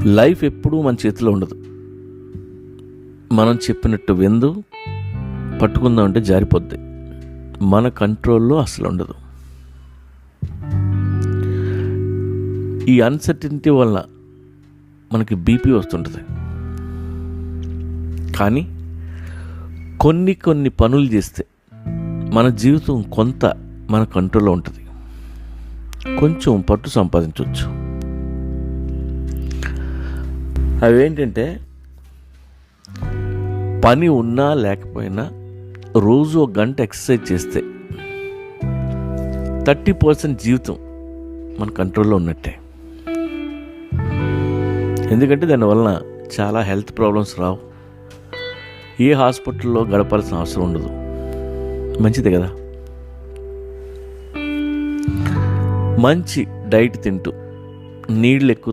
Life ఎప్పుడూ మన చేతిలో ఉండదు. మనం చెప్పినట్టు విందు పట్టుకుందామంటే జారిపోద్ది. మన కంట్రోల్లో అసలు ఉండదు. ఈ అన్సర్టనిటీ వల్ల మనకి బీపీ వస్తుంటుంది. కానీ కొన్ని పనులు చేస్తే మన జీవితం కొంత మన కంట్రోల్లో ఉంటుంది. కొంచెం పట్టు సంపాదించవచ్చు. అవేంటంటే, పని ఉన్నా లేకపోయినా రోజు 1 గంట ఎక్సర్సైజ్ చేస్తే 30% జీవితం మన కంట్రోల్లో ఉన్నట్టే. ఎందుకంటే దానివలన చాలా హెల్త్ ప్రాబ్లమ్స్ రావు. ఏ హాస్పిటల్లో గడపాల్సిన అవసరం ఉండదు. మంచిదే కదా. మంచి డైట్ తింటూ నీళ్ళు ఎక్కువ